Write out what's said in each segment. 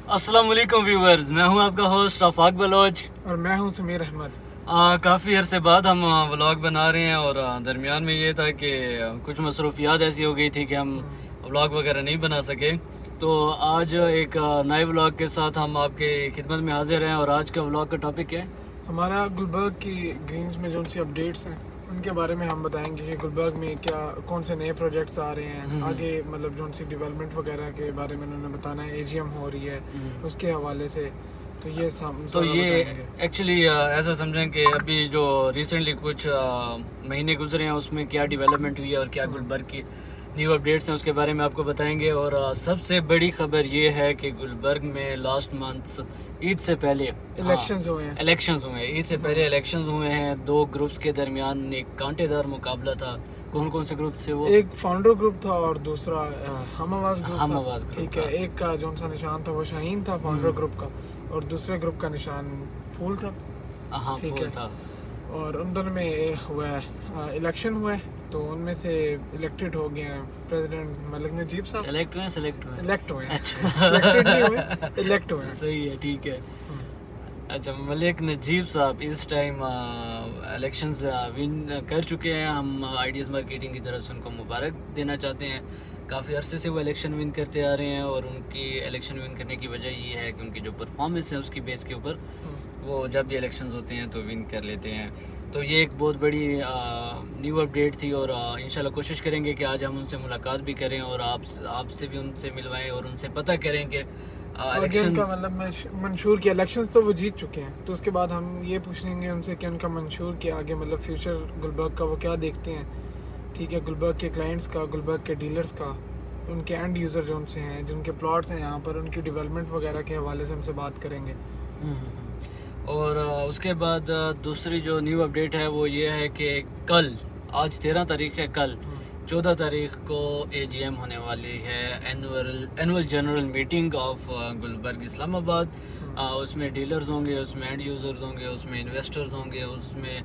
अस्सलाम वालेकुम व्यूवर्स, मैं हूं आपका होस्ट रफ़ाक बलोच और मैं हूं समीर अहमद। काफ़ी अरसे बाद हम व्लॉग बना रहे हैं और दरमियान में ये था कि कुछ मसरूफियात ऐसी हो गई थी कि हम व्लॉग वगैरह नहीं बना सके। तो आज एक नए व्लॉग के साथ हम आपके खिदमत में हाजिर हैं और आज का व्लॉग का टॉपिक है हमारा गुलबर्ग की ग्रीन्स में जो सी अपडेट्स हैं उनके बारे में हम बताएंगे कि गुलबर्ग में क्या कौन से नए प्रोजेक्ट्स आ रहे हैं आगे, मतलब जो सी डेवलपमेंट वगैरह के बारे में उन्होंने बताना है। एजीएम हो रही है उसके हवाले से, तो ये एक्चुअली ऐसा समझें कि अभी जो रिसेंटली कुछ महीने गुजरे हैं उसमें क्या डेवलपमेंट हुई है और क्या गुलबर्ग की न्यू अपडेट्स हैं उसके बारे में आपको बताएंगे। और सबसे बड़ी खबर ये है कि गुलबर्ग में लास्ट मंथ ईद से पहले इलेक्शंस हुए हैं। ईद से पहले इलेक्शंस हुए हैं। दो ग्रुप्स के दरमियान एक कांटेदार मुकाबला था। कौन कौन से ग्रुप थे वो? एक फाउंडर ग्रुप था और दूसरा हम आवाज ग्रुप ठीक है। एक का जो सा निशान था वो शाहीन था फाउंडर ग्रुप का, और दूसरे ग्रुप का निशान फूल था। ठीक है। और उन दोनों में हुआ इलेक्शन हुए, तो उनमें से इलेक्टेड हो गए हैं प्रेसिडेंट मलिक नजीब साहब। इलेक्ट हुए सही है, ठीक है। अच्छा, मलिक नजीब साहब इस टाइम इलेक्शंस विन कर चुके हैं। हम आइडियाज़ मार्केटिंग की तरफ से उनको मुबारक देना चाहते हैं। काफ़ी अरसे से वो इलेक्शन विन करते आ रहे हैं और उनकी इलेक्शन विन करने की वजह ये है कि उनकी जो परफॉर्मेंस है उसकी बेस के ऊपर वो जब भी इलेक्शंस होते हैं तो विन कर लेते हैं। तो ये एक बहुत बड़ी न्यू अपडेट थी और इंशाल्लाह कोशिश करेंगे कि आज हम उनसे मुलाकात भी करें और आपसे भी उनसे मिलवाएं और उनसे पता करें कि इलेक्शन का मतलब मंशूर किया। इलेक्शंस तो वो जीत चुके हैं, तो उसके बाद हम ये पूछेंगे उनसे कि उनका मंशूर के आगे मतलब फ्यूचर गुलबर्ग का वो क्या देखते हैं। ठीक है, गुलबर्ग के क्लाइंट्स का, गुलबर्ग के डीलर्स का, उनके एंड यूज़र जो उनसे हैं, जिनके प्लॉट्स हैं यहाँ पर, उनकी डेवलपमेंट वगैरह के हवाले से उनसे बात करेंगे। और उसके बाद दूसरी जो न्यू अपडेट है वो ये है कि कल, आज 13 तारीख है, कल 14 तारीख को एजीएम होने वाली है, annual general meeting of Gulberg Islamabad. उसमें डीलर्स होंगे, उसमें एंड यूज़र्स होंगे, उसमें इन्वेस्टर्स होंगे, उसमें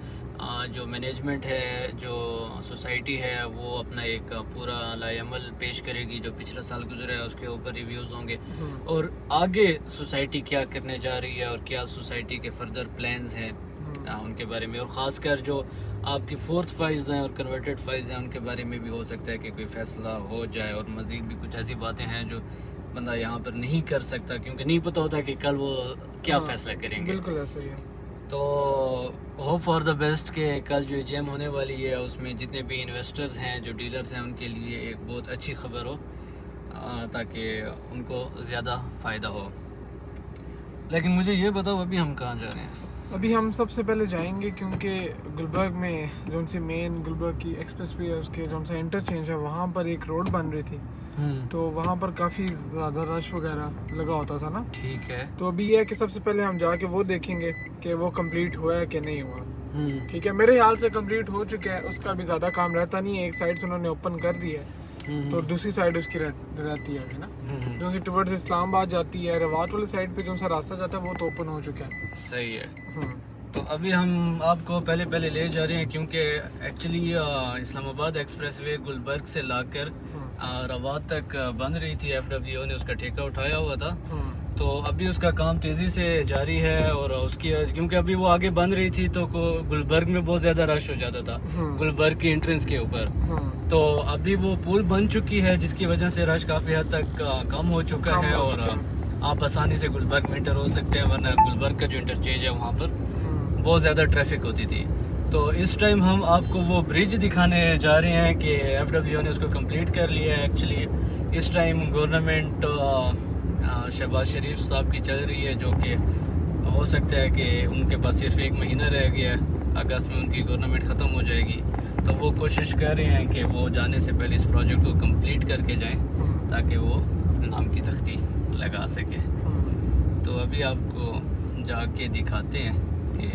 जो मैनेजमेंट है, जो सोसाइटी है, वो अपना एक पूरा लाएअमल पेश करेगी जो पिछला साल गुजरा है उसके ऊपर रिव्यूज़ होंगे और आगे सोसाइटी क्या करने जा रही है और क्या सोसाइटी के फर्दर प्लान्स हैं उनके बारे में। और ख़ासकर जो आपकी फोर्थ फाइल्स हैं और कन्वर्टेड फाइल्स हैं उनके बारे में भी हो सकता है कि कोई फ़ैसला हो जाए। और मज़ीद भी कुछ ऐसी बातें हैं जो बंदा यहाँ पर नहीं कर सकता क्योंकि नहीं पता होता कि कल वो क्या फ़ैसला करेंगे। बिल्कुल ऐसा ही है। तो होप फॉर द बेस्ट के कल जो एजीएम होने वाली है उसमें जितने भी इन्वेस्टर्स हैं, जो डीलर्स हैं, उनके लिए एक बहुत अच्छी खबर हो ताकि उनको ज़्यादा फ़ायदा हो। लेकिन मुझे ये बताओ अभी हम कहाँ जा रहे हैं? अभी हम सबसे पहले जाएंगे क्योंकि गुलबर्ग में जो सी मेन गुलबर्ग की एक्सप्रेस वे है उसके जो सा इंटरचेंज है वहाँ पर एक रोड बन रही थी, तो वहाँ पर काफ़ी ज़्यादा रश वगैरह लगा होता था ना। ठीक है। तो अभी ये है कि सबसे पहले हम जाके वो देखेंगे कि वो कंप्लीट हुआ है कि नहीं हुआ। ठीक है, मेरे ख्याल से कंप्लीट हो चुका है, उसका भी ज़्यादा काम रहता नहीं है। एक साइड से उन्होंने ओपन कर दिया है तो दूसरी साइड उसकी रहती है अभी ना, जो सी टुवर्ड्स इस्लामाबाद जाती है, रवात वाली साइड पे जो सा रास्ता जाता है वो तो ओपन हो चुका है। सही है। तो अभी हम आपको पहले ले जा रहे हैं क्योंकि एक्चुअली इस्लामाबाद एक्सप्रेसवे गुलबर्ग से लाकर रवात तक बन रही थी। एफडब्ल्यूओ ने उसका ठेका उठाया हुआ था, तो अभी उसका काम तेज़ी से जारी है और उसकी क्योंकि अभी वो आगे बन रही थी तो गुलबर्ग में बहुत ज़्यादा रश हो जाता था गुलबर्ग की एंट्रेंस के ऊपर। तो अभी वो पुल बन चुकी है जिसकी वजह से रश काफ़ी हद तक कम हो चुका है और आप आसानी से गुलबर्ग में इंटर हो सकते हैं, वरना गुलबर्ग का जो इंटरचेंज है वहाँ पर बहुत ज़्यादा ट्रैफिक होती थी। तो इस टाइम हम आपको वो ब्रिज दिखाने जा रहे हैं कि एफडब्ल्यूओ ने उसको कंप्लीट कर लिया है। एक्चुअली इस टाइम गवर्नमेंट शहबाज शरीफ साहब की चल रही है, जो कि हो सकता है कि उनके पास सिर्फ 1 महीना रह गया है, अगस्त में उनकी गवर्नमेंट ख़त्म हो जाएगी। तो वो कोशिश कर रहे हैं कि वो जाने से पहले इस प्रोजेक्ट को कंप्लीट करके जाएं ताकि वो नाम की तख्ती लगा सके। तो अभी आपको जाके दिखाते हैं कि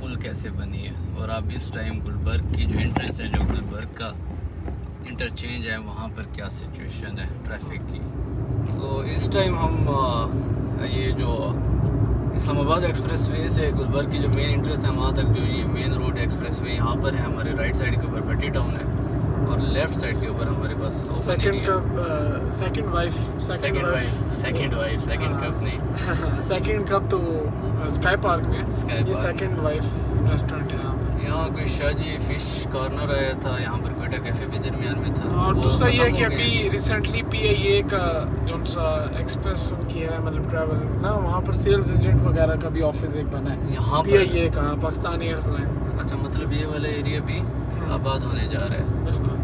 पुल कैसे बनी है और आप इस टाइम गुलबर्ग की जो एंट्रेंस है, जो गुलबर्ग का इंटरचेंज है, वहाँ पर क्या सिचुएशन है ट्रैफिक की। तो इस टाइम हम ये जो इस्लामाबाद एक्सप्रेसवे से गुलबर्ग की जो मेन एंट्रेंस है वहाँ तक जो ये मेन रोड एक्सप्रेसवे यहाँ पर है, हमारे राइट साइड के ऊपर भट्टी टाउन है और लेफ्ट साइड के ऊपर हमारे पास Second Cup Second Wife Second Cup नहीं, सेकंड कप तो स्काई पार्क में Sky ये Park। सेकंड वाइफ रेस्टोरेंट है यहाँ पर। यहाँ कोई शाहजी फिश कॉर्नर आया था, यहाँ पर कोई कैफे भी दरमियान में था। और वो तो सही है खत्म कि हो गया। अभी रिसेंटली PIA का जो सा एक्सप्रेस उनकी है मतलब ट्रैवल ना, वहाँ पर सेल्स एजेंट वगैरह का भी ऑफिस एक बना है यहाँ पर PIA का, पाकिस्तान एयरलाइंस में ना। अच्छा, मतलब ये वाला एरिया भी आबाद होने जा रहा है। बिल्कुल।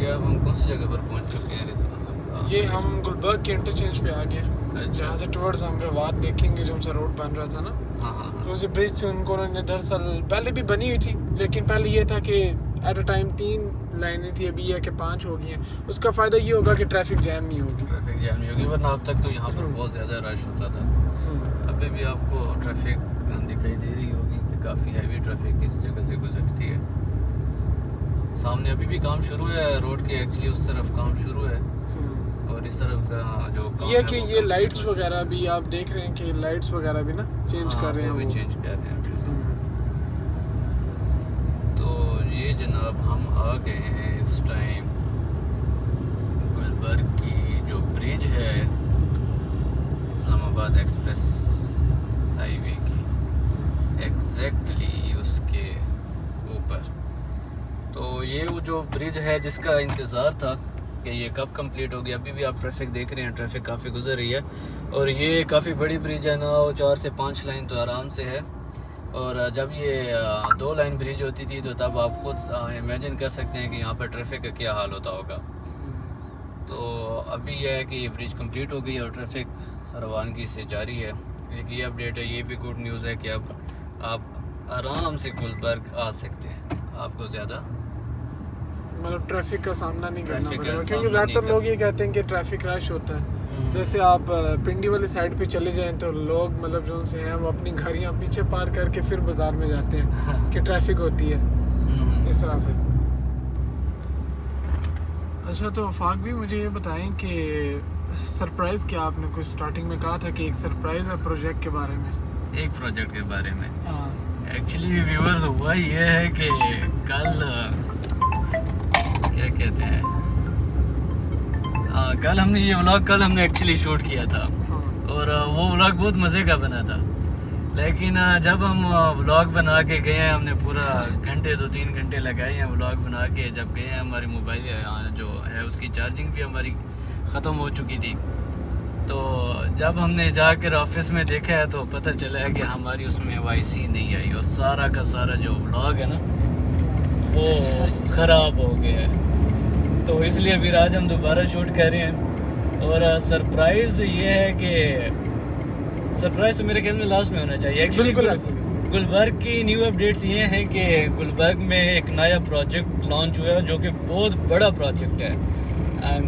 ये अब हम कौन सी जगह पर पहुँच चुके हैं रिजवान? ये हम गुलबर्ग के इंटरचेंज पे आ गए, अच्छा। जहाँ से टुवर्ड्स हम रवात देखेंगे जो सा रोड बन रहा था ना, हाँ हाँ हाँ। उसी ब्रिज से उन्होंने दरअसल पहले भी बनी हुई थी, लेकिन पहले ये था कि एट अ टाइम 3 लाइनें थी, अभी यह कि 5 हो गई हैं। उसका फ़ायदा ये होगा कि ट्रैफिक जैम नहीं होगी। ट्रैफिक जैम नहीं होगी, वरना अब तक तो यहाँ पर बहुत ज़्यादा रश होता था। अभी भी आपको ट्रैफिक दिखाई दे रही होगी कि काफ़ी हैवी ट्रैफिक इस जगह से गुजरती है। सामने अभी भी काम शुरू है रोड के, एक्चुअली उस तरफ काम शुरू है, और इस तरफ का जो काम ये है कि वो ये काफी लाइट्स कुछ- वगैरह भी आप देख रहे हैं कि लाइट्स वगैरह भी ना चेंज हाँ, कर रहे हैं वो भी वो। चेंज कर रहे हैं। तो ये जनाब हम आ गए हैं इस टाइम गुलबर्ग की जो ब्रिज है इस्लामाबाद एक्सप्रेस हाईवे की एग्जैक्टली उसके ऊपर। तो ये वो जो ब्रिज है जिसका इंतज़ार था कि ये कब कंप्लीट होगी। अभी भी आप ट्रैफिक देख रहे हैं, ट्रैफिक काफ़ी गुजर रही है, और ये काफ़ी बड़ी ब्रिज है ना, वो 4 से 5 लाइन तो आराम से है। और जब ये 2 लाइन ब्रिज होती थी तो तब आप खुद इमेजिन कर सकते हैं कि यहाँ पर ट्रैफिक का क्या हाल होता होगा। तो अभी यह है कि ये ब्रिज कंप्लीट हो गई और ट्रैफिक रवानगी से जारी है। एक ये अपडेट है, ये भी गुड न्यूज़ है कि अब आप आराम से गुलबर्ग आ सकते हैं, आपको ज़्यादा मतलब ट्रैफिक का सामना नहीं करना ट्रैफिक का पड़ेगा, सामना क्योंकि नहीं ज़्यादातर लोग करना। ये कहते हैं कि ट्रैफिक रश होता है। जैसे आप पिंडी वाली साइड पे चले जाएं तो लोग मतलब जो उनसे हैं वो अपनी गाड़ियाँ पीछे पार करके फिर बाजार में जाते हैं कि ट्रैफिक होती है इस तरह से। अच्छा, तो आफाक भी मुझे ये बताएं कि सरप्राइज़ क्या, आपने कुछ स्टार्टिंग में कहा था कि एक सरप्राइज़ है प्रोजेक्ट के बारे में। एक प्रोजेक्ट के बारे में हाँ, एक्चुअली व्यूअर्स हुआ ये है कि कल क्या कहते हैं कल हमने ये व्लॉग एक्चुअली शूट किया था, हाँ, और वो व्लॉग बहुत मज़े का बना था। लेकिन जब हम व्लॉग बना के गए हैं, हमने पूरा घंटे 2-3 घंटे लगाए हैं व्लॉग बना के। जब गए हैं हमारी मोबाइल जो है उसकी चार्जिंग भी हमारी ख़त्म हो चुकी थी। तो जब हमने जाकर ऑफिस में देखा है तो पता चला है कि हमारी उसमें वाईसी नहीं आई, और सारा का सारा जो व्लॉग है ना वो ख़राब हो गया है। तो इसलिए फिर आज हम दोबारा शूट कर रहे हैं। और सरप्राइज़ ये है कि सरप्राइज़ तो मेरे ख्याल में लास्ट में होना चाहिए। एक्चुअली बिल्कुल ऐसे ही। गुलबर्ग की न्यू अपडेट्स ये हैं कि गुलबर्ग में एक नया प्रोजेक्ट लॉन्च हुआ है जो कि बहुत बड़ा प्रोजेक्ट है।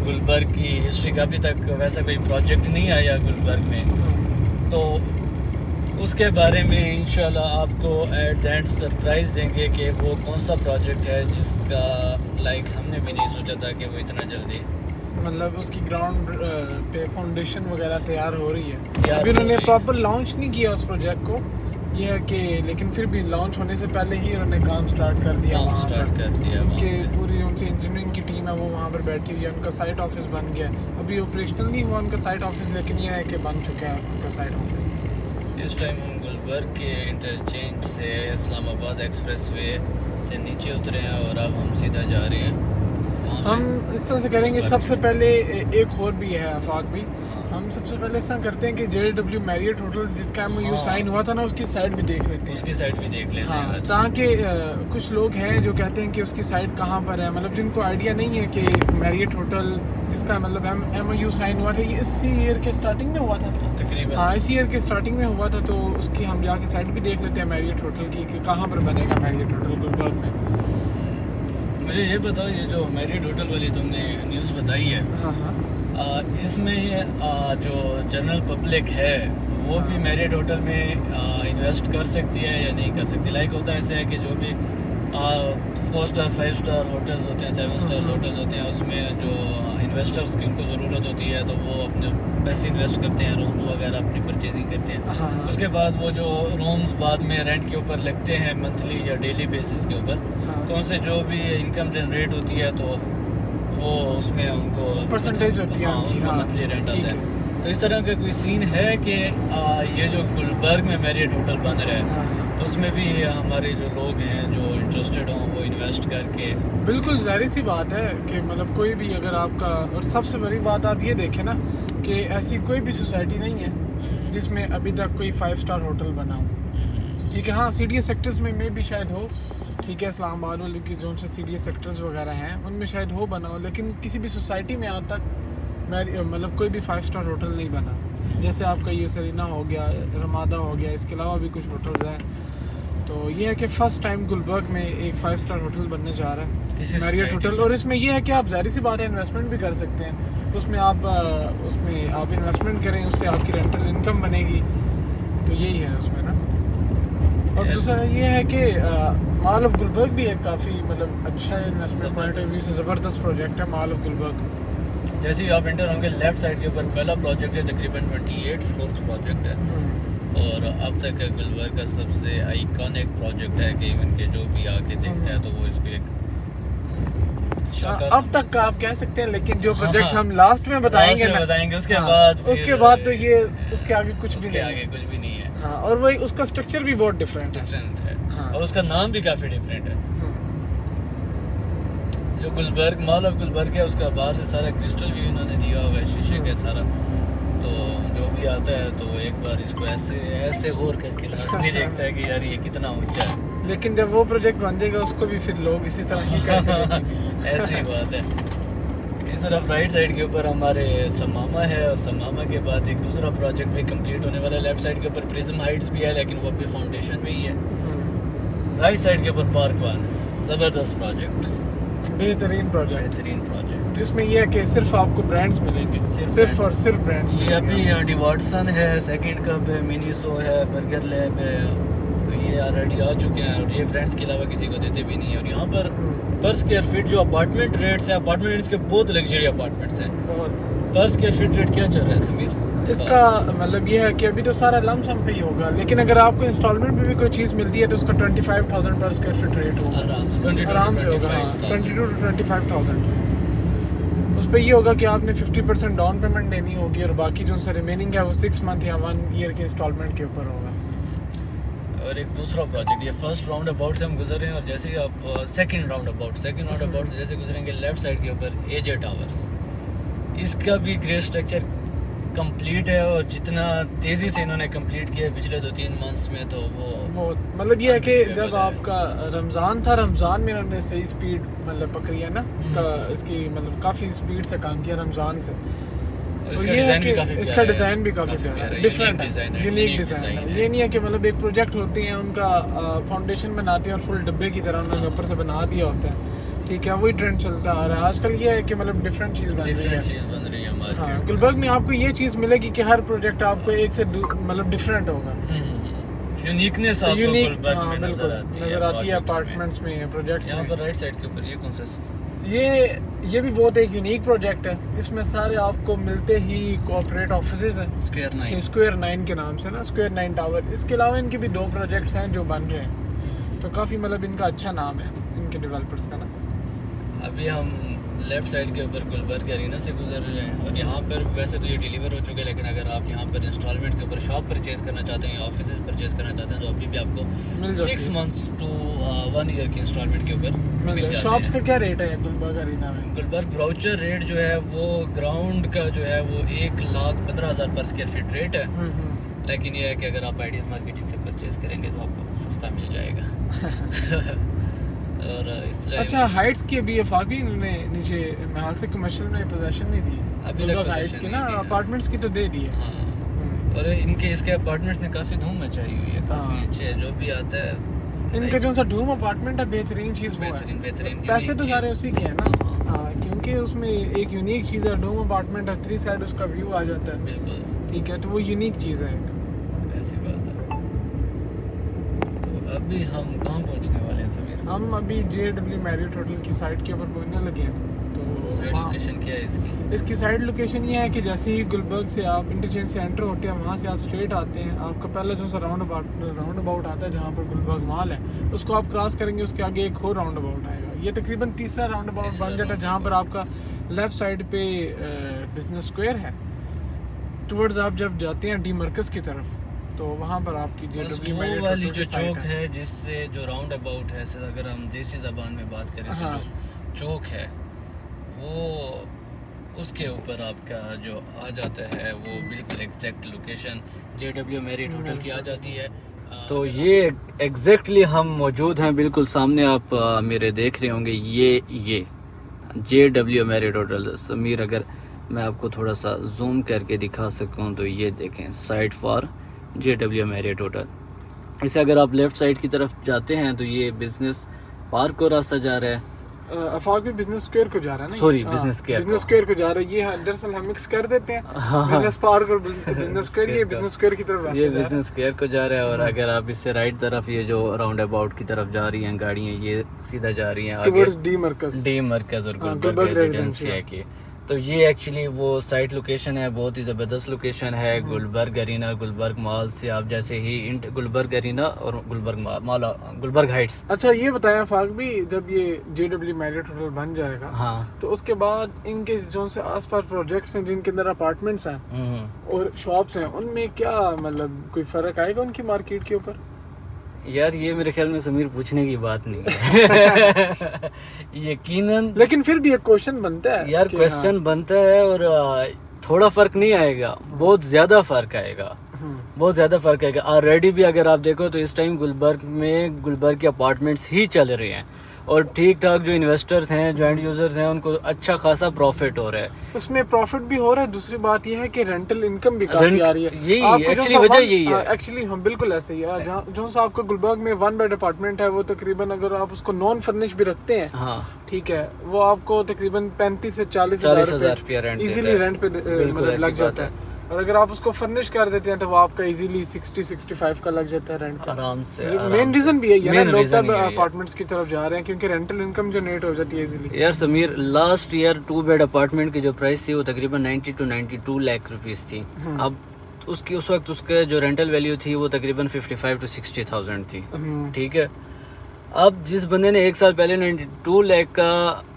गुलबर्ग की हिस्ट्री का अभी तक वैसा कोई प्रोजेक्ट नहीं आया गुलबर्ग में, तो उसके बारे में इंशाल्लाह आपको एट द एंड सरप्राइज़ देंगे कि वो कौन सा प्रोजेक्ट है जिसका हमने भी नहीं सोचा था कि वो इतना जल्दी मतलब उसकी ग्राउंड पे फाउंडेशन वगैरह तैयार हो रही है। तैयार अभी हो उन्होंने रही है। प्रॉपर लॉन्च नहीं किया उस प्रोजेक्ट को, ये है कि लेकिन फिर भी लॉन्च होने से पहले ही उन्होंने काम स्टार्ट कर दिया। काम वहाँ स्टार्ट पर कर दिया वहाँ उनके पे। पूरी उनसे इंजीनियरिंग की टीम है वो वहाँ पर बैठी हुई है, उनका साइट ऑफिस बन गया है। अभी ऑपरेशनल नहीं हुआ उनका साइट ऑफिस, लेकिन यह है कि बन चुका है उनका साइट ऑफिस। इस टाइम हम गुलबर्ग के इंटरचेंज से इस्लामाबाद एक्सप्रेसवे से नीचे उतरे हैं और अब हम सीधा जा रहे हैं। हम इस तरह से करेंगे, सबसे पहले एक और भी है आफाक भी, हम सबसे पहले ऐसा करते हैं कि JW मैरियट होटल जिसका MOU हाँ। साइन हुआ था ना, उसकी साइड भी देख लेते हैं। उसकी साइड भी देख लेते हाँ, हैं। ताकि कुछ लोग हैं जो कहते हैं कि उसकी साइट कहाँ पर है, मतलब जिनको आइडिया नहीं है कि मैरियट होटल जिसका मतलब MOU साइन हुआ था ये इसी ईयर के स्टार्टिंग में हुआ था। तकरीबन हाँ, इसी ईयर के स्टार्टिंग में हुआ था, तो उसकी हम जाके साइड भी देख लेते हैं मैरियट होटल की कि कहाँ पर बनेगा मैरियट होटल गुलबर्ग में। मुझे ये बताओ, ये जो मैरिड होटल वाली तुमने न्यूज़ बताई है, हाँ हाँ, इसमें जो जनरल पब्लिक है वो भी मैरिड होटल में इन्वेस्ट कर सकती है या नहीं कर सकती? लाइक होता है ऐसे है कि जो भी 4 स्टार 5 स्टार होटल्स होते हैं, 7 स्टार होटल्स होते हैं, उसमें जो इन्वेस्टर्स की उनको ज़रूरत होती है तो वो अपने पैसे इन्वेस्ट करते हैं, रूम्स वगैरह अपनी परचेजिंग करते हैं। हाँ उसके बाद वो जो रूम्स बाद में रेंट के ऊपर लगते हैं मंथली या डेली बेसिस के ऊपर, हाँ तो उनसे जो भी इनकम जनरेट होती है तो वो उसमें उनको परसेंटेज होती है हाँ, उनकी, उनको हाँ, मंथली रेंट ठीक आता है। है। तो इस तरह का कोई सीन है कि ये जो गुलबर्ग में मैरियट होटल बन रहा है हाँ उसमें भी हमारे जो लोग हैं जो इंटरेस्टेड हों वो इन्वेस्ट करके बिल्कुल जाहिर सी बात है कि मतलब कोई भी अगर आपका, और सबसे बड़ी बात आप ये देखें ना कि ऐसी कोई भी सोसाइटी नहीं है जिसमें अभी तक कोई 5 स्टार होटल बना हो। ठीक है, हाँ सीडीएस सेक्टर्स में भी शायद हो, ठीक है, इस्लामाबाद वाले की जो से सीडीएस सेक्टर्स वगैरह हैं उनमें शायद हो बना हो, लेकिन किसी भी सोसाइटी में आज तक मतलब कोई भी 5 स्टार होटल नहीं बना। जैसे आपका ये सरीना हो गया, रमादा हो गया, इसके अलावा भी कुछ होटल्स हैं। तो ये है कि फ़र्स्ट टाइम गुलबर्ग में एक 5 स्टार होटल बनने जा रहा है, मैरियट होटल। और इसमें ये है कि आप जाहिर सी बात है इन्वेस्टमेंट भी कर सकते हैं, तो उसमें आप इन्वेस्टमेंट करें, उससे आपकी रेंटल इनकम बनेगी। तो यही है उसमें ना। और दूसरा ये है कि मॉल ऑफ गुलबर्ग भी एक काफ़ी मतलब अच्छा इन्वेस्टमेंट पॉइंट ऑफ व्यू से ज़बरदस्त प्रोजेक्ट है मॉल ऑफ गुलबर्ग। जैसे ही आप एंटर होंगे लेफ्ट साइड के ऊपर पहला प्रोजेक्ट है, तकरीबन 28 फ्लोर्स प्रोजेक्ट है और अब तक गुलबर्ग का सबसे आइकॉनिक प्रोजेक्ट है कि इवन के जो भी आके देखता है तो वो इसको एक अब तक का आप कह सकते हैं, लेकिन जो प्रोजेक्ट हम लास्ट में बताएंगे उसके उसके बाद तो ये उसके आगे कुछ भी नहीं आगे कुछ भी नहीं है। हाँ, और वही उसका स्ट्रक्चर भी बहुत डिफरेंट है हाँ। और उसका नाम भी काफ़ी डिफरेंट है। जो गुलबर्ग मॉल ऑफ गुलबर्ग है उसका बाहर से सारा क्रिस्टल भी उन्होंने दिया हुआ है, शीशे का सारा। तो जो भी आता है तो एक बार इसको ऐसे गौर करके लाजमी देखता है कि यार ये कितना ऊंचा है। लेकिन जब वो प्रोजेक्ट बन जाएगा उसको भी फिर लोग इसी तरह ही करेंगे। ऐसी बात है। इस तरफ राइट साइड के ऊपर हमारे समामा है और समामा के बाद एक दूसरा प्रोजेक्ट भी कंप्लीट होने वाला है। लेफ्ट साइड के ऊपर प्रिज्म हाइट्स भी है लेकिन वो अभी फाउंडेशन में ही है। राइट साइड के ऊपर पार्क वन, ज़बरदस्त प्रोजेक्ट, बेहतरीन प्रोजेक्ट जिसमें ये है कि सिर्फ आपको ब्रांड्स मिलेंगे, सिर्फ और सिर्फ ब्रांड्स। ये अभी डिवाटसन है, सेकंड कप है, मिनीसो है, बर्गर लैब है, तो ये ऑलरेडी आ चुके हैं और ये ब्रांड्स के अलावा किसी को देते भी नहीं है। और यहाँ पर पर स्क्वायर फीट जो अपार्टमेंट रेट्स हैं, अपार्टमेंट रेट्स के बहुत लग्जरी अपार्टमेंट्स हैं। पर स्क्वायर फीट रेट क्या चल रहा है समीर? इसका मतलब ये है कि अभी तो सारा लमसम पे ही होगा, लेकिन अगर आपको इंस्टॉलमेंट में भी कोई चीज़ मिलती है तो उसका 25,000 पर स्क्वायर फीट रेट होगा, आराम से होगा। 22 to 25,000 उस पर ये होगा कि आपने 50% डाउन पेमेंट देनी होगी और बाकी जो उनसे रिमेनिंग है वो 6 मंथ या 1 ईयर के इंस्टॉलमेंट के ऊपर होगा। और एक दूसरा प्रोजेक्ट, ये फर्स्ट राउंड अबाउट से हम गुजर रहे हैं और जैसे ही आप सेकंड राउंड अबाउट से जैसे गुजरेंगे लेफ्ट साइड के ऊपर एजे टावर्स, इसका भी ग्रे स्ट्रक्चर कंप्लीट है और जितना तेज़ी से इन्होंने कंप्लीट किया पिछले 2-3 मंथ्स में तो वो मतलब ये है कि जब आपका रमज़ान था, रमज़ान में इन्होंने सही स्पीड मतलब पकड़ी है ना, इसकी मतलब काफ़ी स्पीड से काम किया रमज़ान से। और ये है कि इसका डिज़ाइन भी काफ़ी प्यारा है, डिफरेंट है, यूनिक डिज़ाइन है। ये नहीं है कि मतलब एक प्रोजेक्ट होती है उनका फाउंडेशन बनाते हैं और फुल डब्बे की तरह उन्होंने ऊपर से बना दिया होता है, ठीक है, वही ट्रेंड चलता आ रहा है आजकल। ये है कि मतलब डिफरेंट चीज़ बन रही है। हाँ, गुलबर्ग में आपको ये चीज़ मिलेगी कि हर प्रोजेक्ट आपको एक से मतलब डिफरेंट होगा, यूनिकनेस यूनिक नजर आती है अपार्टमेंट्स में, प्रोजेक्ट्स में। पर राइट साइड के ऊपर ये कौन सा? ये भी बहुत एक यूनिक प्रोजेक्ट है। इसमें सारे आपको मिलते ही कोऑपरेट ऑफिसेज हैं, स्क्वायर 9 के नाम से ना, स्क्वायर 9 टावर। इसके अलावा इनके भी 2 प्रोजेक्ट्स हैं जो बन रहे हैं, तो काफ़ी मतलब इनका अच्छा नाम है इनके डेवलपर्स का ना। अभी हम लेफ्ट साइड के ऊपर गुलबर्ग एरिना से गुजर रहे हैं और यहाँ पर वैसे तो ये डिलीवर हो चुके हैं, लेकिन अगर आप यहाँ पर इंस्टॉलमेंट के ऊपर शॉप परचेज करना चाहते हैं या ऑफिस परचेज करना चाहते हैं तो अभी भी आपको 6 मंथ्स to 1 ईयर की इंस्टॉलमेंट के ऊपर मिल जाते हैं। शॉप्स का क्या रेट है गुलबर्ग एरिना में? गुलबर्ग ब्राउचर रेट जो है वो ग्राउंड का जो है वो 1,15,000 पर स्क्वायर फीट रेट है, लेकिन ये है कि अगर आप आईडीज मार्केटिंग से परचेज करेंगे तो आपको सस्ता मिल जाएगा। और इस तरह अच्छा, हाइट्स की अभी एफआरपी इन्होंने नीचे महल से कमर्शियल में पोजीशन नहीं दी अभी तक, हाइट्स की ना, अपार्टमेंट्स की तो दे दी है। और इनके इसके अपार्टमेंट्स ने काफ़ी धूम मचाई हुई है, काफ़ी अच्छे है, जो भी आता है इनका जो सा धूम अपार्टमेंट है बेहतरीन चीज़, बेहतरीन पैसे तो सारे उसी के हैं ना। हाँ, क्योंकि उसमें एक यूनिक चीज़ है, डोम अपार्टमेंट है, 3 साइड उसका व्यू आ जाता है, बिल्कुल ठीक है, तो वो यूनिक चीज़ है, ऐसी बात है। तो अभी हम कहाँ पहुँचने वाले हैं समीर? हम अभी JW मैरियट होटल की साइड के ऊपर पहुँचने लगे हैं। तो साइड वहाँ- लोकेशन क्या है इसकी? इसकी साइड लोकेशन ये है कि जैसे ही गुलबर्ग से आप इंटरचेंज से एंटर होते हैं, वहाँ से आप स्ट्रेट आते हैं, आपका पहला जो सा राउंड अबाउट आता है जहाँ पर गुलबर्ग मॉल है, उसको आप क्रॉस करेंगे, उसके आगे एक और राउंड अबाउट आएगा। ये तकरीबन तीसरा राउंड अबाउट बन जाता है, जहाँ पर आपका लेफ्ट साइड पे बिजनेस स्क्वायर है। टुवर्ड्स आप जब जाते हैं डी मरकज़ की तरफ, तो वहाँ पर आपकी बस JW वो Marriott वाली Hotel जो की साइट चौक है जिससे जो राउंड अबाउट है, सर अगर हम देसी ज़बान में बात करें तो हाँ। जो चौक है वो उसके ऊपर आपका जो आ जाता है वो बिल्कुल exact location JW Marriott hotel की आ जाती है। तो ये एग्जैक्टली हम मौजूद हैं, बिल्कुल सामने आप मेरे देख रहे होंगे, ये JW Marriott होटल। समीर अगर मैं आपको थोड़ा सा जूम करके दिखा सकूं तो ये देखें, side for JW Marriott hotel. इसे अगर आप लेफ़्ट साइड की तरफ जाते हैं तो ये बिजनेस पार्क को रास्ता जा रहा है, अफाक भी बिजनेस स्क्वायर को जा रहा है ना। Sorry, business square business square को जा रहा है। ये दरअसल हम मिक्स कर देते हैं, बिजनेस पार्क और बिजनेस स्क्वायर। ये बिजनेस स्क्वायर की तरफ रास्ता ये जा रहा है। बिजनेस स्क्वायर को जा रहा है। और अगर आप इससे राइट तरफ ये जो राउंड अबाउट की तरफ जा रही हैं गाड़ियाँ, ये सीधा जा रही हैं आगे टुवर्ड्स डी मरकज़। डी मरकज़ और गुलबर्ग गुलबर्ग रेजिडेंसी रेजिडेंसी है की। तो ये एक्चुअली वो साइट लोकेशन है, बहुत ही ज़बरदस्त लोकेशन है। गुलबर्ग अरीना, गुलबर्ग मॉल से आप जैसे ही गुलबर्ग अरीना और गुलबर्ग मॉल, गुलबर्ग हाइट्स। अच्छा ये बताएं फाक भी, जब ये JW Marriott होटल बन जाएगा, हाँ। तो उसके बाद इनके जो से आसपास प्रोजेक्ट्स हैं जिनके अंदर अपार्टमेंट्स हैं और शॉप्स हैं, उनमें क्या मतलब कोई फ़र्क आएगा उनकी मार्केट के ऊपर? यार ये मेरे ख्याल में समीर पूछने की बात नहीं है। यकीनन, लेकिन फिर भी एक क्वेश्चन बनता है यार कि क्वेश्चन बनता है। और थोड़ा फर्क नहीं आएगा, बहुत ज्यादा फर्क आएगा, बहुत ज्यादा फर्क आएगा। ऑलरेडी भी अगर आप देखो तो इस टाइम गुलबर्ग में गुलबर्ग के अपार्टमेंट्स ही चल रहे हैं और ठीक ठाक जो इन्वेस्टर्स हैं, जो एंड यूजर्स हैं, उनको अच्छा खासा प्रॉफिट हो रहा है। उसमें प्रॉफिट भी हो रहा है। दूसरी बात यह है कि रेंटल इनकम भी काफी आ रही है। यही एक्चुअली वजह यही है। एक्चुअली हम बिल्कुल ऐसे ही है। जो सा आपका गुलबर्ग में 1 बेड अपार्टमेंट है, वो तकरीबन अगर आप उसको नॉन फर्निश भी रखते हैं, हाँ ठीक है, वो आपको तकरीबन 35 से 40 हजार रुपया रेंट इजीली रेंट पे मतलब लग जाता है। और अगर आप उसको फर्निश कर देते हैं तो वो आपका इजीली 60-65 का लग जाता है रेंट का। आराम से। मेन रीजन भी है Main लोग reason सब यही है। अपार्टमेंट्स की तरफ जा रहे हैं क्योंकि रेंटल इनकम जनरेट हो जाती है इजीली। यार Sameer, last year 2 bed apartment की जो प्राइस थी वो तकरीबन 90 to 92 लाख रुपीस थी। अब उसकी उस वक्त उसके जो रेंटल वैल्यू थी वो तकरीबन 55 to 60,000 थी। ठीक है, अब जिस बंदे ने 1 साल पहले 92 लाख का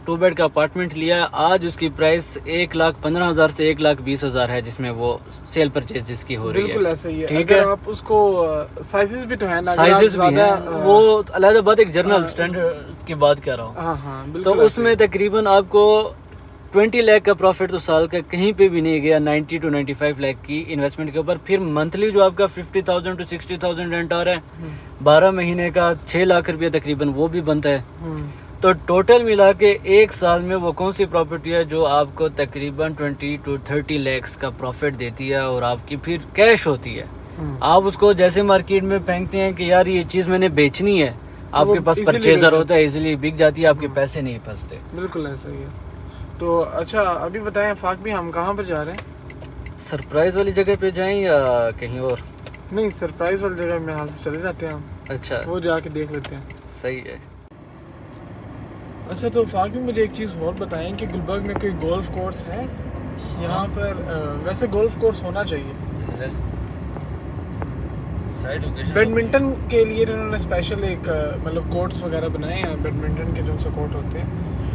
2 बेड का अपार्टमेंट लिया, आज उसकी प्राइस 1,15,000 से 1,20,000 है, जिसमें वो सेल परचेज जिसकी हो रही है। बिल्कुल ऐसे ही है। ठीक अगर है, आप उसको साइजेस भी तो है ना, साइजेस भी हैं, वो अलग बात, एक जनरल स्टैंडर्ड की बात कर रहा हूँ। हाँ हाँ तो बिल्कुल। उसमें तकरीबन आपको 20 लाख का प्रॉफिट तो साल का कहीं पे भी नहीं गया 90 to 95 लाख की इन्वेस्टमेंट के ऊपर। फिर मंथली जो आपका 50,000 to 60,000 रेंट आ रहा है, 12 महीने का 6 लाख रुपया तकरीबन वो भी बनता है। तो टोटल मिला के 1 साल में वो कौन सी प्रॉपर्टी है जो आपको तकरीबन 20 to 30 लाख का प्रॉफिट देती है और आपकी फिर कैश होती है। आप उसको जैसे मार्केट में फेंकते हैं कि यार ये चीज़ मैंने बेचनी है, आपके पास परचेजर होता है, इजीली बिक जाती है, आपके पैसे नहीं फंसते। बिल्कुल ऐसा ही है। तो अच्छा अभी बताएं फाक भी, हम कहाँ पर जा रहे हैं? सरप्राइज वाली जगह पे जाएं या कहीं और? नहीं, सरप्राइज वाली जगह में हाल से चले जाते हैं हम। अच्छा, वो जाके देख लेते हैं। सही है। अच्छा तो फाक भी मुझे एक चीज़ और बताएं कि गुलबर्ग में कोई गोल्फ कोर्स है यहाँ पर? वैसे गोल्फ कोर्स होना चाहिए। बैडमिंटन के लिए उन्होंने स्पेशल एक मतलब कोर्ट्स वगैरह बनाए हैं, बैडमिंटन के जो से कोर्ट होते हैं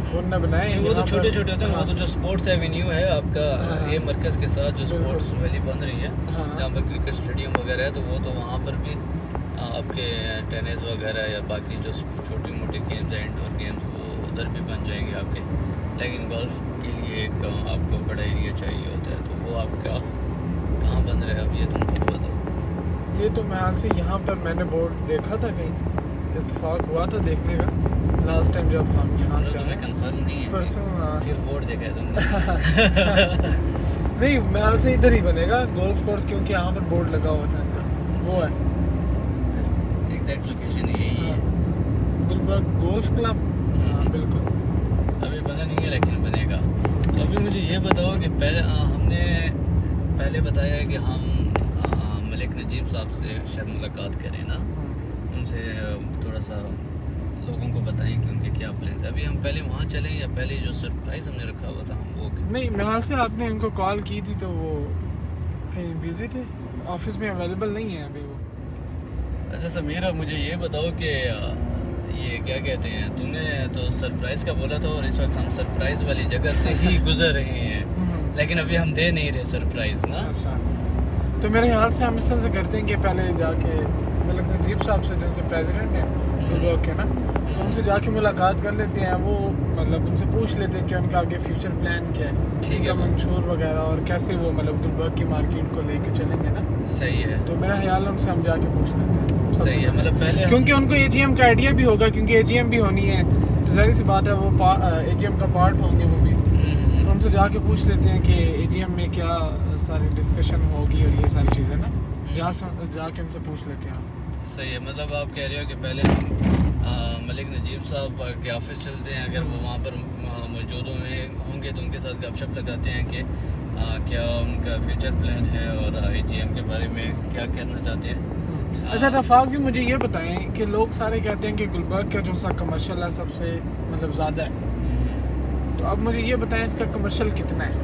उन्होंने बनाए हैं। वो तो छोटे छोटे होते हैं। वो तो जो स्पोर्ट्स एवेन्यू है आपका ये मरकज़ के साथ जो स्पोर्ट्स वैली बन रही है, जहाँ पर क्रिकेट स्टेडियम वगैरह है, तो वो तो वहाँ पर भी आपके टेनिस वगैरह या बाकी जो छोटी मोटी गेम्स हैं, इंडोर गेम्स, वो उधर भी बन जाएंगे आपके। लेकिन गोल्फ के लिए एक आपको बड़ा एरिया चाहिए होता है, तो वो आपका कहाँ बन रहा है अब ये तुम खुद बताओ। ये तो मैं हाल से यहाँ पर मैंने बोर्ड देखा था, कहीं इत्तेफाक हुआ था देखने का लास्ट टाइम जब हम यहाँ से आए। कंफर्म नहीं है परसों। हाँ सिर्फ बोर्ड देखा है तुमने। नहीं, मैं हाल से इधर ही बनेगा गोल्फ कोर्स, क्योंकि यहाँ पर बोर्ड लगा हुआ था इनका। वो है एग्जैक्ट लोकेशन यही है, गुलबर्ग गोल्फ क्लब। हाँ बिल्कुल। अभी बना नहीं है लेकिन बनेगा। तो अभी मुझे ये बताओ कि पहले हमने पहले बताया है कि हम मलिक नजीब साहब से शायद मुलाकात करें ना, उनसे थोड़ा सा लोगों को बताएं कि उनके क्या प्लान्स है। अभी हम पहले वहाँ चलें या पहले जो सरप्राइज़ हमने रखा हुआ था हम वो नहीं, मेरे से आपने इनको कॉल की थी तो वो कहीं बिजी थे, ऑफिस में अवेलेबल नहीं है अभी वो। अच्छा समीरा, मुझे ये बताओ कि ये क्या कहते हैं, तूने तो सरप्राइज़ का बोला था और इस वक्त हम सरप्राइज़ वाली जगह से ही गुजर रहे हैं, लेकिन अभी हम दे नहीं रहे सरप्राइज़ ना। अच्छा, तो मेरे ख्याल से हम इस तरह से करते हैं कि पहले जाके मतलब नजीब साहब से जो उनसे प्रेसिडेंट हैं गुलबर्ग के ना, तो उनसे जाके मुलाकात कर लेते हैं। वो मतलब उनसे पूछ लेते हैं कि उनका आगे फ्यूचर प्लान क्या है, ठीक है, मंशूर वगैरह, और कैसे वो मतलब गुलबर्ग की मार्केट को लेके चलेंगे ना। सही है, तो मेरा ख्याल है उनसे हम जाके पूछ लेते हैं। सही है, मतलब पहले क्योंकि उनको एजीएम का आइडिया भी होगा, क्योंकि एजीएम भी होनी है, तो जाहिर सी बात है वो एजीएम का पार्ट होंगे वो भी। तो उनसे जाके पूछ लेते हैं कि एजीएम में क्या सारी डिस्कशन होगी और ये सारी चीज़ें ना, जाके उनसे पूछ लेते हैं। सही है, मतलब आप कह रहे हो कि पहले हम मलिक नजीब साहब के ऑफिस चलते हैं, अगर वो वहाँ पर मौजूद होंगे तो उनके साथ गपशप लगाते हैं कि क्या उनका फ्यूचर प्लान है और एजीएम के बारे में क्या कहना चाहते हैं। अच्छा रफाक भी मुझे ये बताएं कि लोग सारे कहते हैं कि गुलबर्ग का जो सा कमर्शियल है सबसे मतलब ज़्यादा है, तो अब मुझे ये बताएं इसका कमर्शियल कितना है,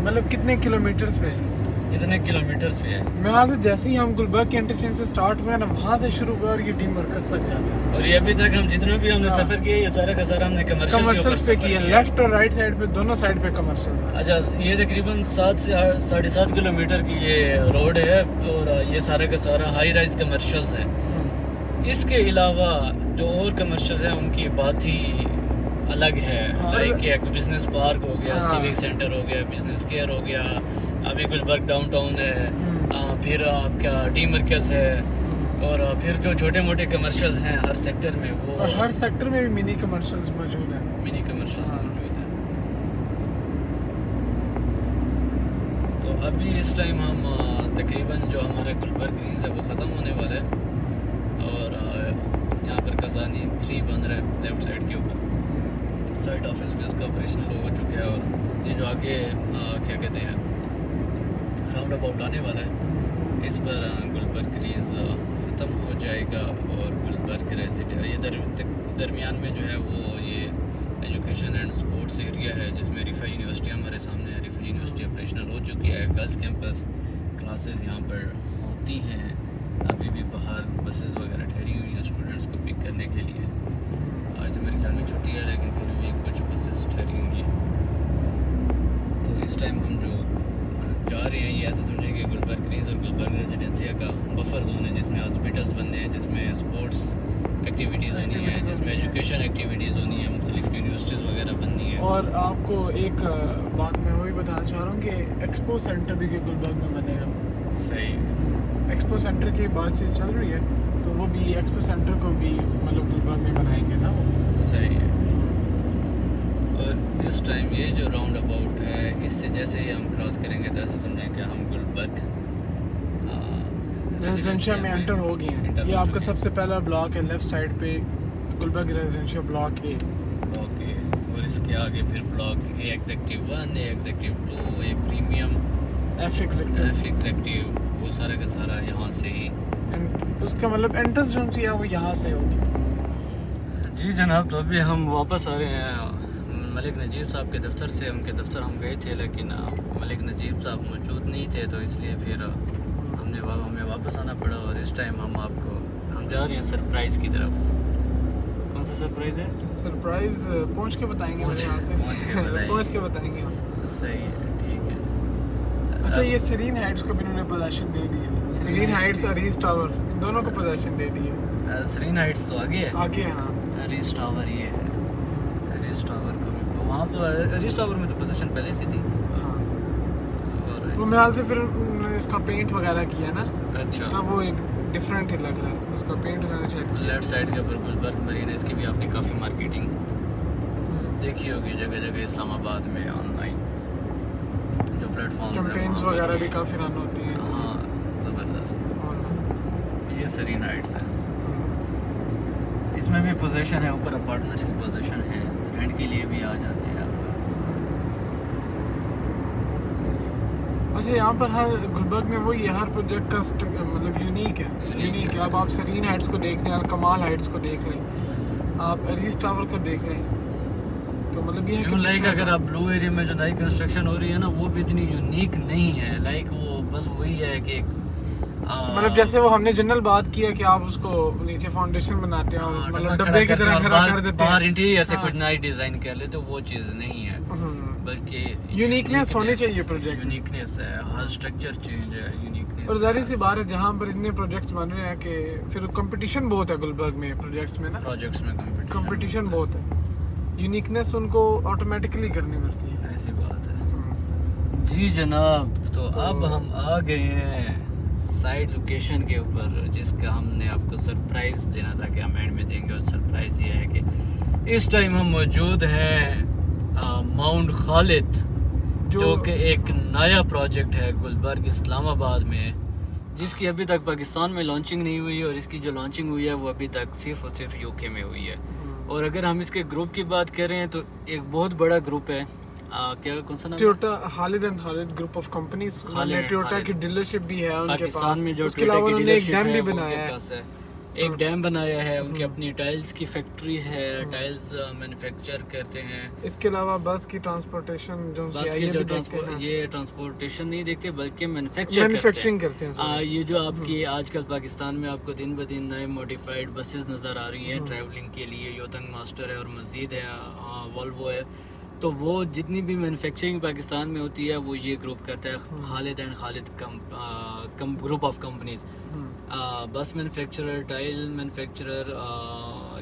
मतलब कितने किलोमीटर्स पे है? कितने किलोमीटर्स पे है? मैं यहाँ से जैसे ही हम गुलबर्ग के इंटरचेंज से स्टार्ट हुए ना, वहाँ से शुरू हुआ और ये डी मरकज तक जाता है। और ये अभी तक हम जितना भी हमने सफर किया ये सारा का सारा हमने कमर्शियल से किया, लेफ्ट और राइट साइड पे दोनों साइड पे कमर्शियल। अच्छा, ये तकरीबन 7 से 7.5 किलोमीटर की ये रोड है और ये सारा का सारा हाई राइज कमर्शियल्स है। इसके अलावा जो और कमर्शियल्स हैं उनकी बात ही अलग है। लाइक एक बिजनेस पार्क हो गया, सिविक सेंटर हो गया, बिजनेस केयर हो गया, अभी गुलबर्ग डाउनटाउन है, फिर आपका डी मरकज है, और फिर जो छोटे मोटे कमर्शियल्स हैं हर सेक्टर में, वो और हर सेक्टर में भी मिनी कमर्शियल्स मौजूद हैं। मिनी कमर्शियल्स मौजूद हैं। तो अभी इस टाइम हम तकरीबन जो हमारा गुलबर्ग ग्रीन्स है वो ख़त्म होने वाला है और यहाँ पर खजानी 3 बन रहा है लेफ्ट साइड के ऊपर। साइड ऑफिस भी उसका ऑपरेशनल हो चुका है और ये जो आगे क्या कहते हैं राउंड अबाउट आने वाला है, इस पर गुलबर्ग ग्रीन्स ख़त्म हो जाएगा और गुलबर्ग रेजिडेंट ये दरमियान में जो है वो ये एजुकेशन एंड स्पोर्ट्स एरिया है, जिसमें रिफा यूनिवर्सिटी हमारे सामने है। रिफा यूनिवर्सिटी ऑपरेशनल हो चुकी है, गर्ल्स कैंपस क्लासेस यहाँ पर होती हैं। अभी भी बाहर बसेस वगैरह ठहरी हुई हैं स्टूडेंट्स को पिक करने के लिए। आज तो मेरे ख्याल में छुट्टी है, लेकिन फिर भी कुछ बसेस ठहरी हुई हैं। तो इस टाइम हम जो जा रहे हैं ये ऐसे समझें कि गुलबर्ग ग्रीन्स और गुलबर्ग रेजिडेंसिया का बफर जोन है, जिसमें हॉस्पिटल्स बनने हैं, जिसमें स्पोर्ट्स एक्टिविटीज़ होनी है, जिसमें एजुकेशन एक्टिविटीज़ होनी है, मुख्तलिफ यूनिवर्सिटीज़ वगैरह बननी है। और आपको एक बात मैं वही बताना चाह रहा हूँ कि एक्सपो सेंटर भी गुलबर्ग में बनेगा। सही, एक्सपो सेंटर की बातचीत चल रही है, तो वो भी एक्सपो सेंटर को भी मतलब गुलबर्ग में बनाएंगे ना वो। सही है। और इस टाइम ये जो राउंड अबाउट है, इससे जैसे ही हम क्रॉस करेंगे तो ऐसे समझें कि हम गुलबर्ग रेजिडेंशिया में एंटर हो गए हैं। ये आपका सबसे पहला ब्लॉक है लेफ्ट साइड पे, गुलबर्ग रेजिडेंशिया ब्लॉक ए। और इसके आगे फिर ब्लॉक ए एग्जेक्टिव 1, ए एग्जेक्टिव 2, ए प्रीमियम, एफ एग्जेक्टिव, वो सारा का सारा यहाँ से ही। उसका मतलब एंट्रेंस जो सी है वो यहाँ से होगी। जी जनाब, तो अभी हम वापस आ रहे हैं मलिक नजीब साहब के दफ्तर से। उनके दफ्तर हम गए थे लेकिन मलिक नजीब साहब मौजूद नहीं थे, तो इसलिए फिर हमें वापस आना पड़ा। और इस टाइम हम जा रहे हैं सरप्राइज़ की तरफ। कौन सा सरप्राइज़ है? सरप्राइज़ पहुँच के बताएंगे, पहुँच के बताएंगे हम। सही है, ठीक है। अच्छा, ये सीरीन हाइट्स को भी इन्होंने पोजीशन दे दी है। सीरीन हाइट्स और रीस टावर, इन दोनों को पोजीशन दे दी है। सीरीन हाइट्स तो आगे है, आगे हाँ। रीस टावर ये है, रीस टावर को भी वहाँ पर रीस टावर में तो पोजीशन पहले से थी। हाँ, और वो मेरे से फिर उन्होंने इसका पेंट वगैरह किया ना, अच्छा, तब वो एक डिफरेंट ही लग रहा है उसका पेंट उन्होंने शायद। लेफ्ट साइड के ऊपर गुलबर्ग मरीन है, इसकी भी आपने काफ़ी मार्केटिंग देखी होगी जगह जगह इस्लामाबाद में, ऑनलाइन जो प्लेटफॉर्म कैंपेन्स वगैरह भी काफ़ी रन होती हैं। हाँ, ज़बरदस्त। ये सीरीन हाइट्स है, इसमें भी पोजीशन है, ऊपर अपार्टमेंट्स की पोजीशन है, रेंट के लिए भी आ जाते हैं आप। अच्छा, यहाँ पर हर गुलबर्ग में वही है, हर प्रोजेक्ट का मतलब यूनिक है। अब आप सीरीन हाइट्स को देख लें, कमाल हाइट्स को देख लें, आप अरीज टावर को देख लें तो मतलब ये है कि लाइक अगर आप ब्लू एरिया में जो नई कंस्ट्रक्शन हो रही है ना वो भी इतनी यूनिक नहीं है, लाइक वो बस वही है कि मतलब जैसे वो हमने जनरल बात किया कि आप उसको नीचे फाउंडेशन बनाते हैं और मतलब डब्बे की तरह खड़ा कर देते हैं, बाहर इंटीरियर से कुछ नई डिजाइन कर ले, तो वो चीज़ नहीं है, बल्कि यूनिकनेस होनी चाहिए प्रोजेक्ट, यूनिकनेस है, हर स्ट्रक्चर चेंज है, यूनिकनेस। और जाहिर सी बात है जहाँ पर इतने प्रोजेक्ट्स बन रहे हैं कि फिर कंपटीशन बहुत है गुलबर्ग में प्रोजेक्ट्स में ना, प्रोजेक्ट्स में कंपटीशन बहुत है, यूनिकनेस उनको ऑटोमेटिकली करनी पड़ती है। ऐसी बात है जी जनाब। तो अब हम आ गए हैं साइड लोकेशन के ऊपर, जिसका हमने आपको सरप्राइज देना था कि हम एंड में देंगे, और सरप्राइज ये है कि इस टाइम हम मौजूद हैं माउंट खालिद, जो कि एक नया प्रोजेक्ट है गुलबर्ग इस्लामाबाद में, जिसकी अभी तक पाकिस्तान में लॉन्चिंग नहीं हुई है, और इसकी जो लॉन्चिंग हुई है वो अभी तक सिर्फ और सिर्फ यूके में हुई है। और अगर हम इसके ग्रुप की बात करें तो एक बहुत बड़ा ग्रुप है, क्या कौन सा नाम? Toyota Khalid and Khalid group of companies. Toyota की डीलरशिप भी है उनके पाकिस्तान पास में, जो उसके अलावा उन्होंने एक डैम भी बनाया है, एक डैम बनाया है, उनकी अपनी टाइल्स की फैक्ट्री है, टाइल्स मैन्युफैक्चर करते हैं। इसके अलावा बस की ट्रांसपोर्टेशन जो ये ट्रांसपोर्टेशन नहीं देखते बल्कि मैन्युफैक्चरिंग करते हैं। ये जो आपकी आजकल पाकिस्तान में आपको दिन ब दिन नए मॉडिफाइड बसेस नज़र आ रही हैं ट्रैवलिंग के लिए, योतंग मास्टर है और मजीद है, वोल्वो है, तो वो जितनी भी मैन्युफैक्चरिंग पाकिस्तान में होती है वो ये ग्रुप करता है, Khalid and Khalid group of companies. बस मैन्युफैक्चरर, टाइल मैन्युफैक्चरर,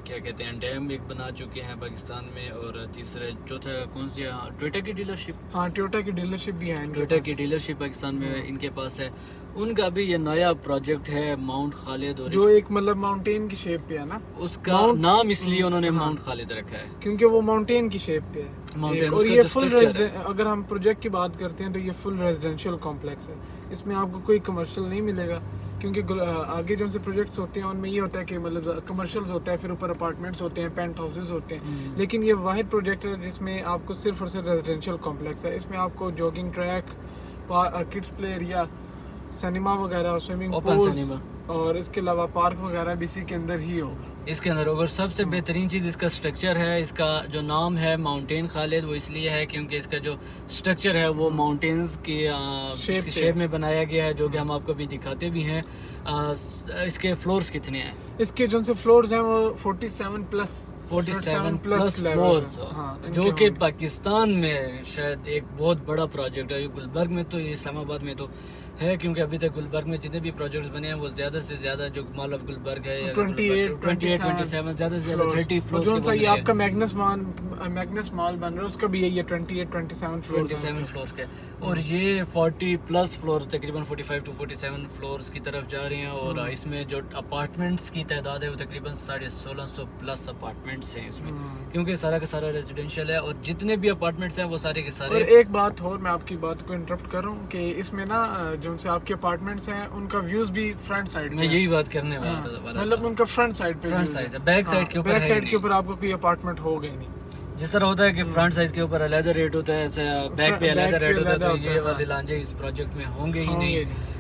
क्या कहते हैं, डैम एक बना चुके हैं पाकिस्तान में, और तीसरे चौथा कौन सी, टोयोटा की डीलरशिप, हाँ टोयोटा की डीलरशिप भी है, टोयोटा की डीलरशिप पाकिस्तान में इनके पास है। उनका भी ये नया प्रोजेक्ट है माउंट खालिद, और जो एक मतलब माउंटेन की शेप पे है ना, उसका नाम इसलिए उन्होंने माउंट खालिद रखा है क्योंकि वो माउंटेन की शेप पे है, माउंटेन। और ये फुल अगर हम प्रोजेक्ट की बात करते हैं तो ये फुल रेजिडेंशियल कॉम्प्लेक्स है, इसमें आपको कोई कमर्शियल नहीं मिलेगा, क्योंकि आगे जो से प्रोजेक्ट्स होते हैं उनमें ये होता है कि मतलब कमर्शियल्स होता है, फिर ऊपर अपार्टमेंट्स होते हैं, पेंट हाउसेज होते हैं, लेकिन ये वाहिद प्रोजेक्ट है जिसमें आपको सिर्फ और सिर्फ रेजिडेंशियल कॉम्प्लेक्स है। इसमें आपको jogging track, kids play area, cinema वगैरह, स्विमिंग पूल, और इसके अलावा पार्क वगैरह भी इसी के अंदर ही होगा, इसके अंदर होगा। और सबसे बेहतरीन चीज़ इसका स्ट्रक्चर है, इसका जो नाम है माउंटेन खालिद वो इसलिए है क्योंकि इसका जो स्ट्रक्चर है वो माउंटेन्स की शेप में बनाया गया है, जो कि हम आपको भी दिखाते भी हैं। इसके फ्लोर्स कितने हैं? इसके जो से फ्लोर्स हैं वो 47 प्लस फ्लोर्स, जो कि पाकिस्तान में शायद एक बहुत बड़ा प्रोजेक्ट है। गुलबर्ग में तो, इस्लामाबाद में तो है, क्योंकि अभी तक गुलबर्ग में जितने भी प्रोजेक्ट्स बने हैं वो ज्यादा से ज्यादा, जो मॉल ऑफ गुलबर्ग है 28, 27, ज्यादा से ज्यादा 30 फ्लोर, जो सा ये आपका मैग्नस मॉल बन रहा है उसका भी यही है 28, 27 फ्लोर्स का, और ये 40 प्लस फ्लोर, तकरीबन 45 to 47 फ्लोर्स की तरफ जा रहे हैं। और इसमें जो अपार्टमेंट्स की तादाद है वो तकरीबन 1650 प्लस अपार्टमेंट्स हैं इसमें, क्योंकि सारा का सारा रेजिडेंशियल है, और जितने भी अपार्टमेंट्स हैं वो सारे के सारे। और एक बात और, मैं आपकी बात को इंटरप्ट कर रहा हूँ कि इसमें ना जो से आपके अपार्टमेंट्स हैं उनका व्यूज भी फ्रंट साइड, मैं यही बात करने वाला था, मतलब उनका फ्रंट साइड पे, फ्रंट साइड से बैक साइड के ऊपर, बैक साइड के ऊपर आपको कोई अपार्टमेंट होगा ही नहीं। जिस तरह होता है कि फ्रंट साइज के ऊपर अलग रेट होता है, ऐसे बैक पे अलग रेट होता है, तो ये वाले लांजे इस प्रोजेक्ट में होंगे ही नहीं।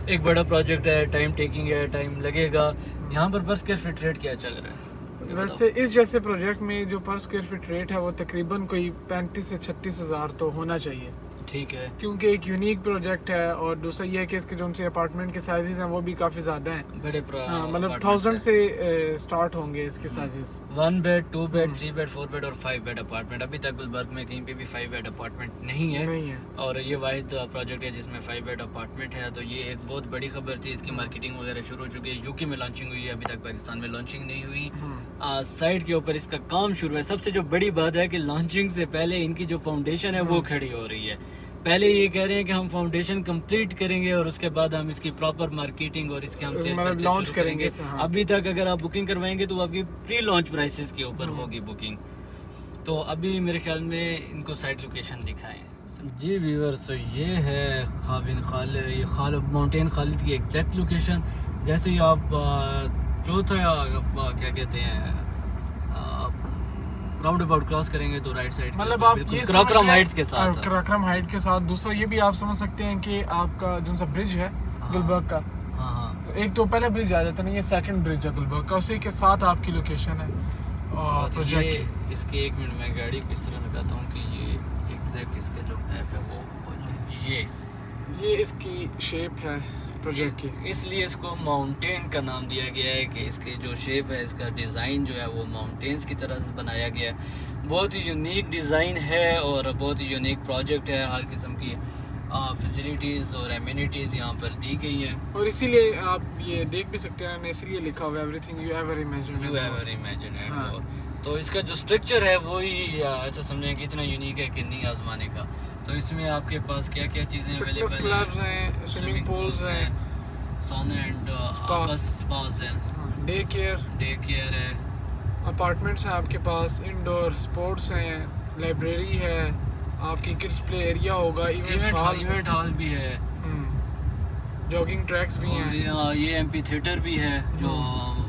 एक बड़ा प्रोजेक्ट है, टाइम टेकिंग है, टाइम लगेगा। यहाँ पर पर स्क्वायर फीट रेट क्या चल रहा है? वैसे इस जैसे प्रोजेक्ट में जो पर स्क्वायर फीट रेट है वो तकरीबन कोई 35 से 36 हज़ार तो होना चाहिए, ठीक है, क्योंकि एक यूनिक प्रोजेक्ट है। और दूसरा ये है कि इसके जो से अपार्टमेंट के साइजेस हैं वो भी काफ़ी ज़्यादा हैं, बड़े मतलब 1000 से स्टार्ट होंगे इसके sizes. 1 bed, 2 bed, 3 bed, 4 bed और 5 बेड अपार्टमेंट। अभी तक गुलबर्ग में कहीं पे भी 5 बेड अपार्टमेंट नहीं है, और ये वाहिद प्रोजेक्ट है जिसमें 5 बेड अपार्टमेंट है। तो ये एक बहुत बड़ी खबर थी, इसकी मार्केटिंग वगैरह शुरू हो चुकी है, यूके में लॉन्चिंग हुई है, अभी तक पाकिस्तान में लॉन्चिंग नहीं हुई। साइड के ऊपर इसका काम शुरू है। सबसे जो बड़ी बात है कि लॉन्चिंग से पहले इनकी जो फाउंडेशन है वो खड़ी हो रही है। पहले ये कह रहे हैं कि हम फाउंडेशन कंप्लीट करेंगे और उसके बाद हम इसकी प्रॉपर मार्केटिंग और इसके हम सेल लॉन्च करेंगे। अभी तक अगर आप बुकिंग करवाएंगे तो आपकी प्री लॉन्च प्राइसेस के ऊपर होगी बुकिंग। तो अभी मेरे ख्याल में इनको साइट लोकेशन दिखाएं। जी व्यूअर्स, तो ये है खालिद माउंटेन खालिद की एग्जैक्ट लोकेशन। जैसे ही आप चौथा क्या कहते हैं राउंड अबाउट क्रॉस करेंगे तो राइट साइड, मतलब आप ये कराक्रम हाइट्स के साथ, कराक्रम हाइट के साथ। दूसरा ये भी आप समझ सकते हैं कि आपका जो सा ब्रिज है गुलबर्ग का, एक तो पहला ब्रिज आ जाता है ना, ये सेकंड ब्रिज है गुलबर्ग का, उसी के साथ आपकी लोकेशन है। और प्रोजेक्ट ये की। इसके 1 मिनट में गाड़ी को इस तरह लगाता हूँ कि ये एग्जैक्ट इसका जो मैप है वो ये इसकी शेप है प्रोजेक्ट की। इसलिए इसको माउंटेन का नाम दिया गया है कि इसके जो शेप है, इसका डिज़ाइन जो है वो माउंटेन्स की तरह से बनाया गया है। बहुत ही यूनिक डिज़ाइन है और बहुत ही यूनिक प्रोजेक्ट है। हर किस्म की फैसिलिटीज़ और एमिनिटीज़ यहाँ पर दी गई हैं। और इसीलिए आप ये देख भी सकते हैं, इसीलिए लिखा हुआ है everything you ever imagine. You ever imagine. हाँ। तो इसका जो स्ट्रक्चर है वो ही ऐसा समझें कि इतना यूनिक है कि नहीं आजमाने का। तो इसमें आपके पास क्या क्या चीज़ें फिटनेस अवेलेबल क्लब्स हैं, स्विमिंग पूल्स हैं, सोना एंड स्पास हैं, डे केयर है, अपार्टमेंट्स हैं आपके पास, इंडोर स्पोर्ट्स हैं, लाइब्रेरी है, आपकी किड्स प्ले एरिया होगा, इवेंट हॉल भी है, जॉगिंग ट्रैक्स भी हैं। ये एमपी थिएटर भी है जो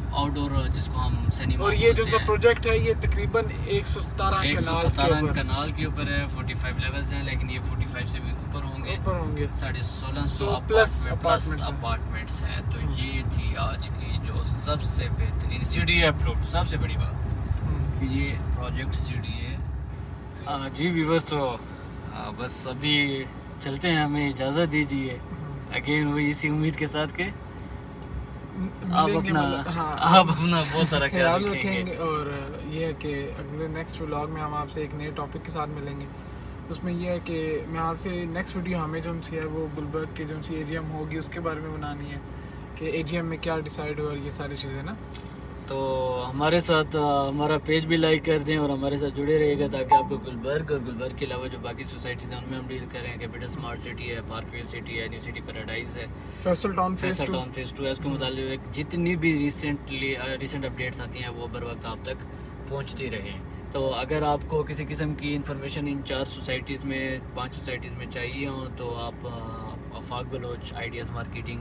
आउटडोर जिसको हम सिनेमा और ये जो प्रोजेक्ट है ये तकरीबन 117 कनाल के ऊपर है। 45 लेवल्स हैं, लेकिन ये 45 से भी ऊपर होंगे। 1650 प्लस अपार्टमेंट्स हैं। तो ये थी आज की जो सबसे बेहतरीन CDA अप्रूव्ड, सबसे बड़ी बात कि ये प्रोजेक्ट CDA। जी व्यूअर्स, तो बस अभी चलते हैं, हमें इजाज़त दीजिए। अगेन वही इसी उम्मीद के साथ के आप अपना बहुत सारा ख्याल रखेंगे। और ये है कि अगले नेक्स्ट व्लॉग में हम आपसे एक नए टॉपिक के साथ मिलेंगे। उसमें यह है कि मैं आपसे नेक्स्ट वीडियो हमें जो सी है वो गुलबर्ग की जो सी AGM होगी उसके बारे में बनानी है कि AGM में क्या डिसाइड हुआ और ये सारी चीज़ें ना। तो हमारे साथ हमारा पेज भी लाइक कर दें और हमारे साथ जुड़े रहिएगा ताकि आपको गुलबर्ग और गुलबर्ग के अलावा जो बाकी सोसाइटीज़ हैं उनमें हम डील कर रहे हैं। कैपिटल स्मार्ट सिटी है, पार्कवे सिटी है, न्यू सिटी पैराडाइज है, फैसल टाउन फेज 2 है। उसके मुताबिक जितनी भी रिसेंट अपडेट्स आती हैं वो बर वक्त आप तक पहुँचती रहें। तो अगर आपको किसी किस्म की इंफॉर्मेशन इन 4 सोसाइटीज़ में 5 सोसाइटीज़ में चाहिए हो तो आप आफाक बलोच आइडियाज़ मार्केटिंग,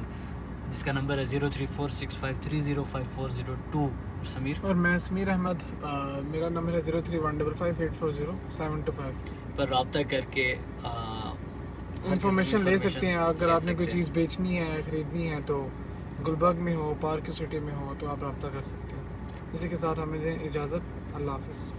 जिसका नंबर है 034653054002। समीर और मैं समीर अहमद, मेरा नंबर है 03155840 पर रब्ता करके इंफॉर्मेशन ले सकते हैं। अगर आपने कोई चीज़ बेचनी है, ख़रीदनी है तो गुलबर्ग में हो, पार्क सिटी में हो तो आप रब्ता कर सकते हैं। इसी के साथ हमें इजाज़त, अल्लाह हाफ़िज़।